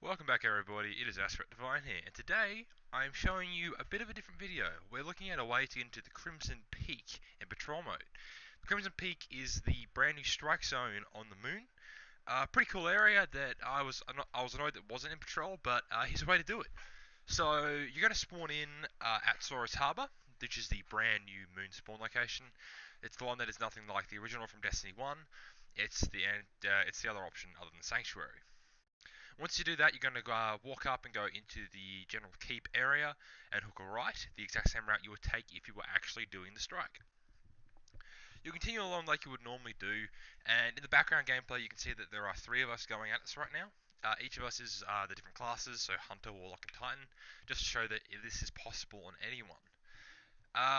Welcome back everybody, it is Aspect Divine here, and today I'm showing you a bit of a different video. We're looking at a way to get into the Crimson Peak in Patrol mode. Crimson Peak is the brand new strike zone on the moon. Pretty cool area that I was annoyed that wasn't in Patrol, but here's a way to do it. So you're going to spawn in at Saurus Harbor, which is the brand new moon spawn location. It's the one that is nothing like the original from Destiny 1. It's the other option other than Sanctuary. Once you do that, you're going to walk up and go into the general keep area and hook a right, the exact same route you would take if you were actually doing the strike. You'll continue along like you would normally do, and in the background gameplay you can see that there are three of us going at this right now. Each of us is the different classes, so Hunter, Warlock, and Titan, just to show that this is possible on anyone.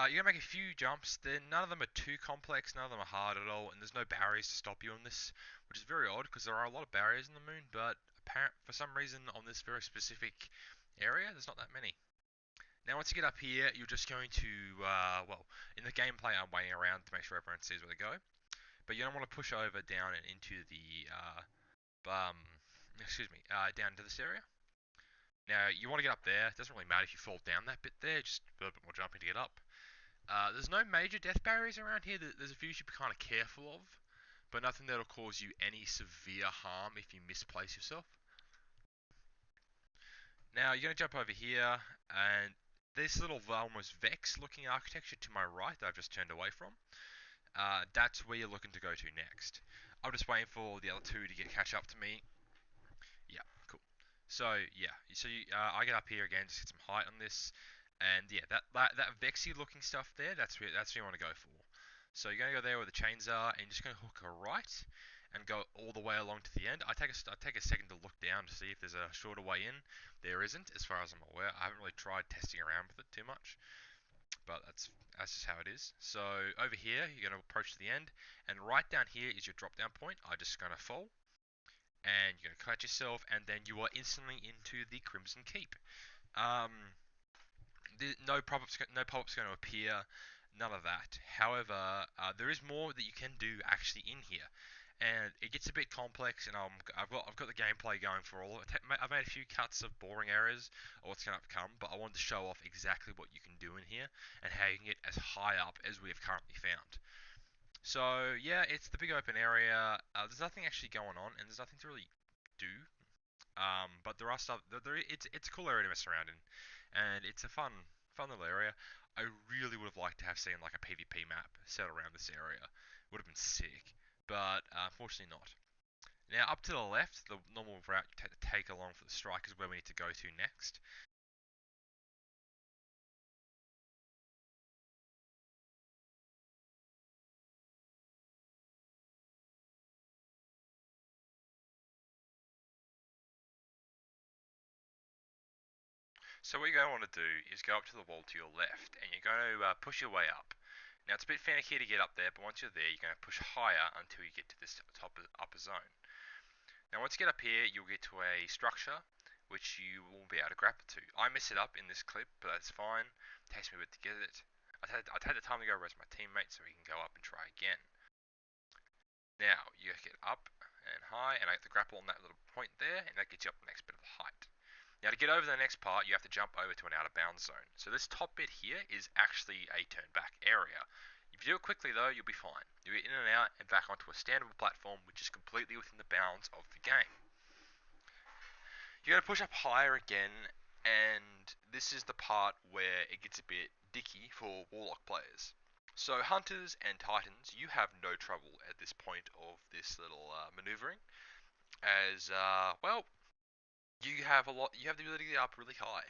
You're going to make a few jumps, none of them are too complex, none of them are hard at all, and there's no barriers to stop you on this, which is very odd because there are a lot of barriers in the moon, but for some reason on this very specific area, there's not that many. Now once you get up here, you're just going to, in the gameplay I'm waiting around to make sure everyone sees where to go, but you don't want to push over down and into the, down into this area. Now you want to get up there, it doesn't really matter if you fall down that bit there, just a little bit more jumping to get up. There's no major death barriers around here. There's a few you should be kind of careful of, but nothing that'll cause you any severe harm if you misplace yourself. Now you're going to jump over here, and this little almost Vex looking architecture to my right that I've just turned away from, that's where you're looking to go to next. I'm just waiting for the other two to catch up to me. Yeah, cool. So yeah, I get up here again, just get some height on this, and yeah, that Vexy looking stuff there, that's where you want to go for. So you're gonna go there where the chains are, and you're just gonna hook a right, and go all the way along to the end. I take a second to look down to see if there's a shorter way in. There isn't, as far as I'm aware. I haven't really tried testing around with it too much, but that's just how it is. So over here, you're gonna approach the end, and right down here is your drop down point. I'm just gonna fall, and you're gonna cut yourself, and then you are instantly into the Crimson Keep. Um, no pop-up's going to appear, none of that. However, there is more that you can do actually in here, and it gets a bit complex. And I've got the gameplay going for all. I've made a few cuts of boring areas of what's going to come, but I wanted to show off exactly what you can do in here and how you can get as high up as we have currently found. So yeah, it's the big open area. There's nothing actually going on, and there's nothing to really do. But there are stuff. It's a cool area to mess around in, and it's a fun little area. I really would have liked to have seen like a PvP map set around this area. Would have been sick, but unfortunately not. Now up to the left, the normal route you take along for the strike is where we need to go to next. So what you're going to want to do is go up to the wall to your left, and you're going to push your way up. Now it's a bit finicky to get up there, but once you're there, you're going to push higher until you get to this top upper zone. Now once you get up here, you'll get to a structure which you will be able to grapple to. I mess it up in this clip, but that's fine. It takes me a bit to get it. I'd had the time to go rest my teammate so he can go up and try again. Now you get up and high, and I get the grapple on that little point there, and that gets you up the next bit of height. Now to get over the next part, you have to jump over to an out of bounds zone. So this top bit here is actually a turn back area. If you do it quickly though, you'll be fine. You'll get in and out and back onto a standable platform which is completely within the bounds of the game. You're going to push up higher again, and this is the part where it gets a bit dicky for Warlock players. So Hunters and Titans, you have no trouble at this point of this little maneuvering, as you have the ability to get up really high.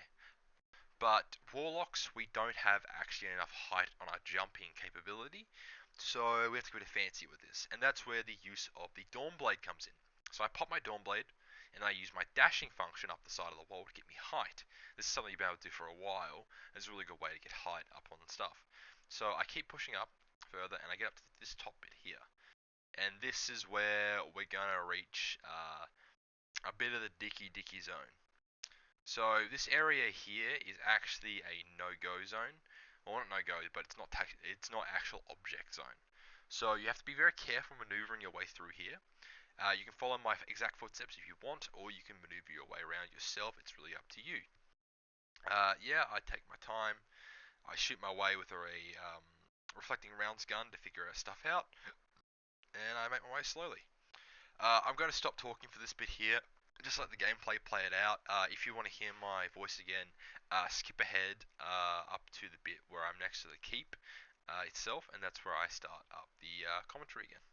But Warlocks, we don't have actually enough height on our jumping capability, so we have to go a bit fancy with this, and that's where the use of the Dawnblade comes in. So I pop my Dawnblade, and I use my dashing function up the side of the wall to get me height. This is something you've been able to do for a while. It's a really good way to get height up on stuff. So I keep pushing up further, and I get up to this top bit here. And this is where we're going to reach a bit of the dicky zone. So this area here is actually a no-go zone. Well, not no-go, but it's not actual object zone. So you have to be very careful maneuvering your way through here. You can follow my exact footsteps if you want, or you can maneuver your way around yourself. It's really up to you. Yeah, I take my time. I shoot my way with a reflecting rounds gun to figure stuff out, and I make my way slowly. I'm going to stop talking for this bit here. Just let the gameplay play it out. If you want to hear my voice again, skip ahead up to the bit where I'm next to the keep itself, and that's where I start up the commentary again.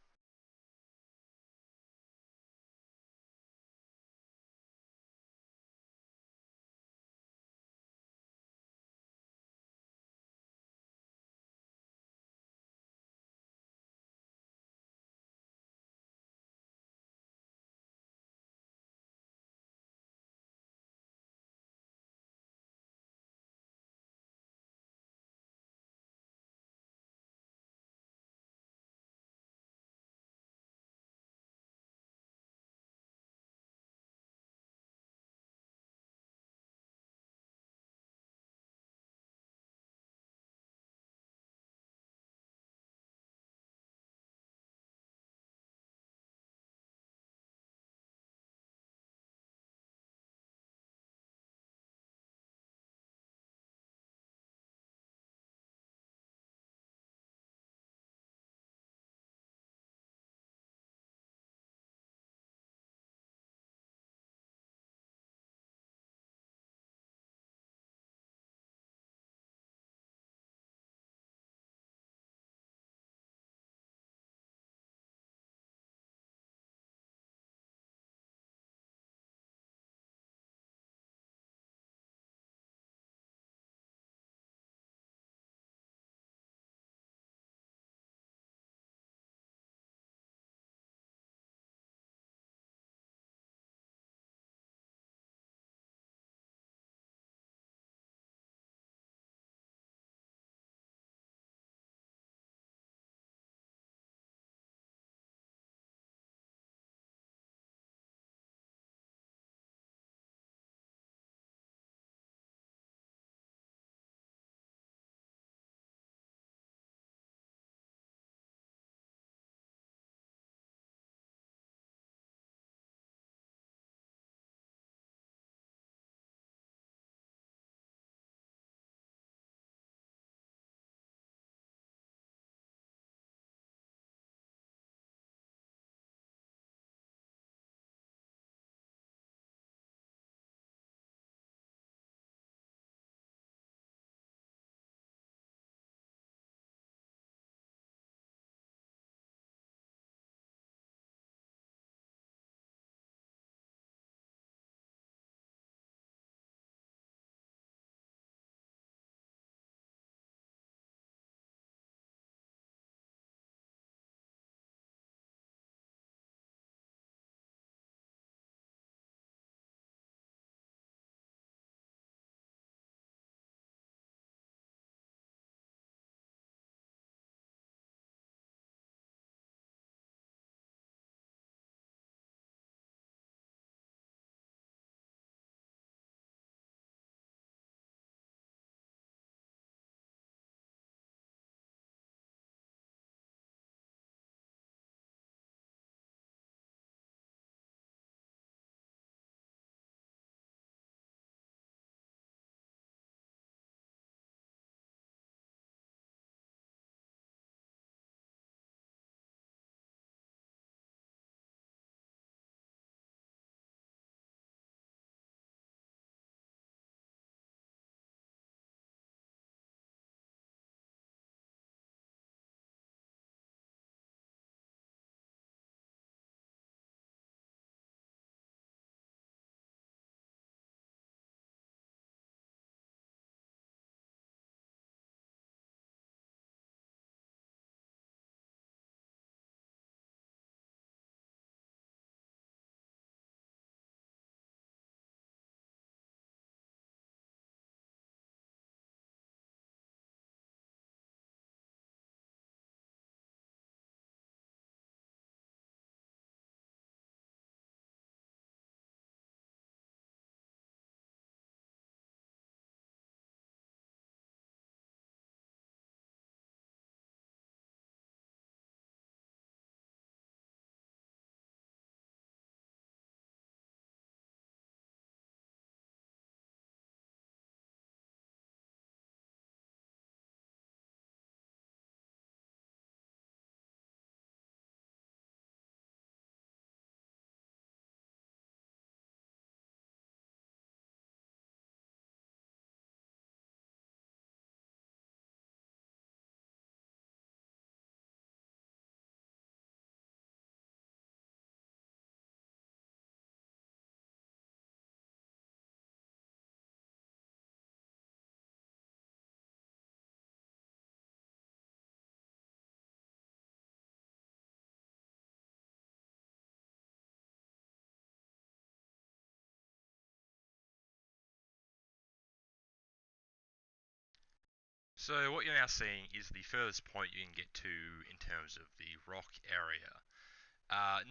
So what you're now seeing is the furthest point you can get to in terms of the rock area.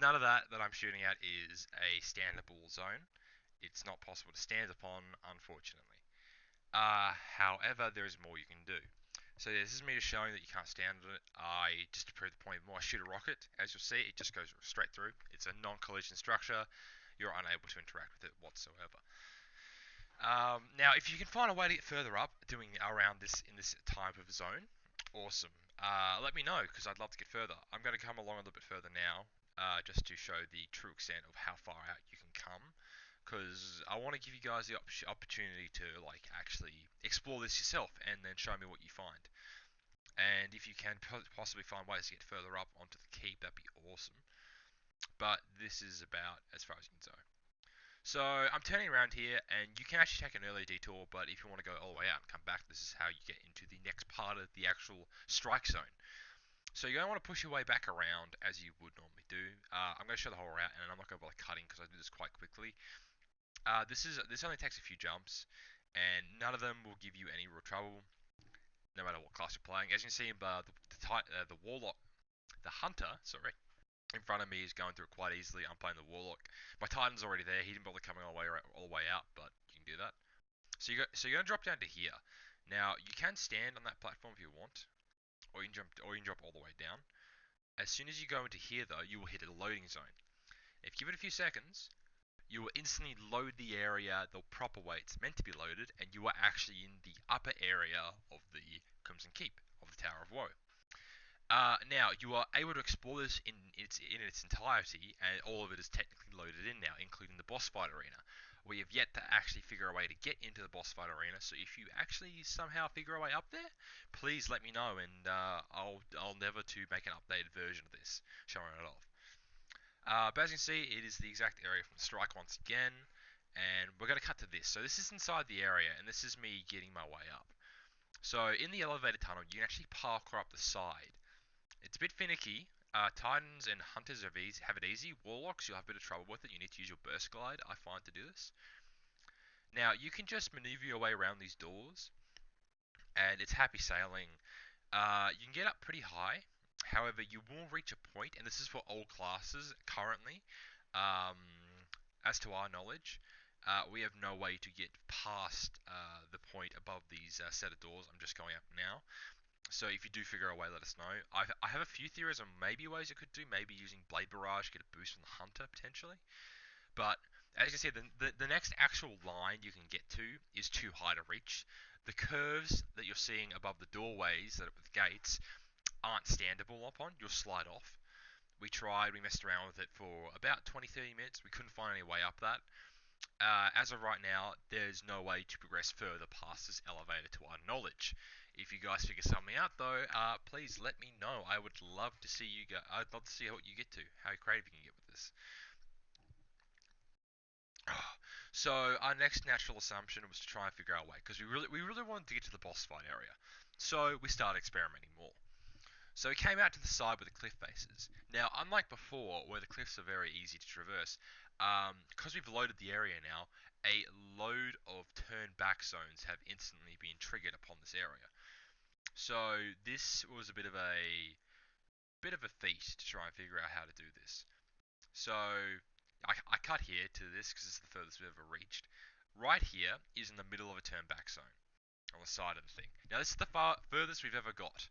None of that I'm shooting at is a standable zone. It's not possible to stand upon, unfortunately. However, there is more you can do. So this is me just showing that you can't stand on it. Just to prove the point more, I shoot a rocket. As you'll see, it just goes straight through. It's a non-collision structure. You're unable to interact with it whatsoever. Now, if you can find a way to get further up, doing around this in this type of zone, awesome. Let me know because I'd love to get further. I'm going to come along a little bit further now, just to show the true extent of how far out you can come. Because I want to give you guys the opportunity to like actually explore this yourself and then show me what you find. And if you can possibly find ways to get further up onto the keep, that'd be awesome. But this is about as far as you can go. So I'm turning around here, and you can actually take an early detour, but if you want to go all the way out and come back, this is how you get into the next part of the actual strike zone. So you're going to want to push your way back around as you would normally do. I'm going to show the whole route, and I'm not going to bother cutting because I do this quite quickly. This only takes a few jumps, and none of them will give you any real trouble, no matter what class you're playing. As you can see, the warlock, the hunter, sorry, in front of me is going through it quite easily. I'm playing the warlock. My titan's already there. He didn't bother coming all the way out, but you can do that. So you're gonna drop down to here. Now you can stand on that platform if you want, or you can drop all the way down. As soon as you go into here, though, you will hit a loading zone. If you give it a few seconds, you will instantly load the area the proper way it's meant to be loaded, and you are actually in the upper area of the Crimson Keep of the Tower of Woe. Now, you are able to explore this in its entirety, and all of it is technically loaded in now, including the boss fight arena. We have yet to actually figure a way to get into the boss fight arena, so if you actually somehow figure a way up there, please let me know, and I'll endeavour to make an updated version of this, showing it off. But as you can see, it is the exact area from the strike once again, and we're going to cut to this. So this is inside the area, and this is me getting my way up. So in the elevator tunnel, you can actually parkour up the side. It's a bit finicky. Titans and Hunters have it easy. Warlocks, you'll have a bit of trouble with it. You need to use your Burst Glide, I find, to do this. Now, you can just maneuver your way around these doors, and it's happy sailing. You can get up pretty high. However, you will reach a point, and this is for all classes currently. Um, as to our knowledge, we have no way to get past the point above these set of doors. I'm just going up now. So if you do figure a way, let us know. I have a few theories on maybe ways it could do. Maybe using Blade Barrage, get a boost from the Hunter, potentially. But as you can see, the next actual line you can get to is too high to reach. The curves that you're seeing above the doorways that with gates aren't standable upon. You'll slide off. We tried, we messed around with it for about 20-30 minutes. We couldn't find any way up that. As of right now, there's no way to progress further past this elevator to our knowledge. If you guys figure something out, though, please let me know. I would love to see you go. I'd love to see what you get to, how creative you can get with this. So our next natural assumption was to try and figure out a way, because we really wanted to get to the boss fight area. So we started experimenting more. So we came out to the side where the cliff faces. Now, unlike before, where the cliffs are very easy to traverse, because we've loaded the area now, a load of turn back zones have instantly been triggered upon this area. So this was a bit of a feat to try and figure out how to do this. So I cut here to this because it's the furthest we've ever reached. Right here is in the middle of a turn back zone on the side of the thing. Now this is the furthest we've ever got.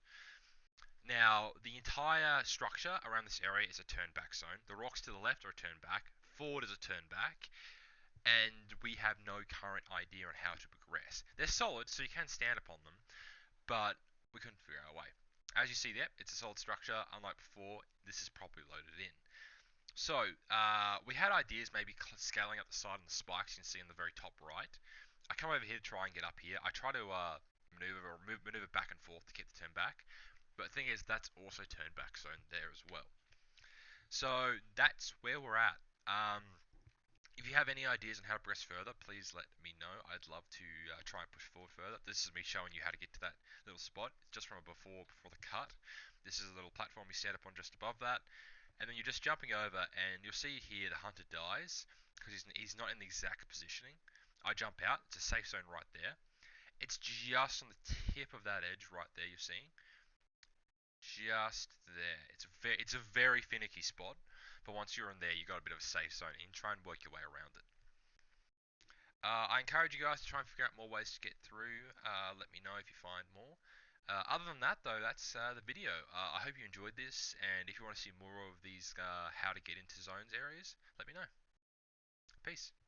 Now, the entire structure around this area is a turn back zone. The rocks to the left are a turn back, forward is a turn back, and we have no current idea on how to progress. They're solid, so you can stand upon them, but we couldn't figure out a way. As you see there, it's a solid structure. Unlike before, this is properly loaded in. So, we had ideas maybe scaling up the side and the spikes you can see in the very top right. I come over here to try and get up here. I try to maneuver back and forth to keep the turn back. But the thing is, that's also turned back zone there as well. So that's where we're at. If you have any ideas on how to progress further, please let me know. I'd love to try and push forward further. This is me showing you how to get to that little spot, just from before the cut. This is a little platform you stand up on just above that, and then you're just jumping over, and you'll see here the hunter dies because he's not in the exact positioning. I jump out. It's a safe zone right there. It's just on the tip of that edge right there. You're seeing just there. It's a very finicky spot, but once you're in there, you got a bit of a safe zone in. Try and work your way around it. I encourage you guys to try and figure out more ways to get through. Let me know if you find more. Other than that, though, that's the video. I hope you enjoyed this, and if you want to see more of these how to get into zones areas, let me know. Peace.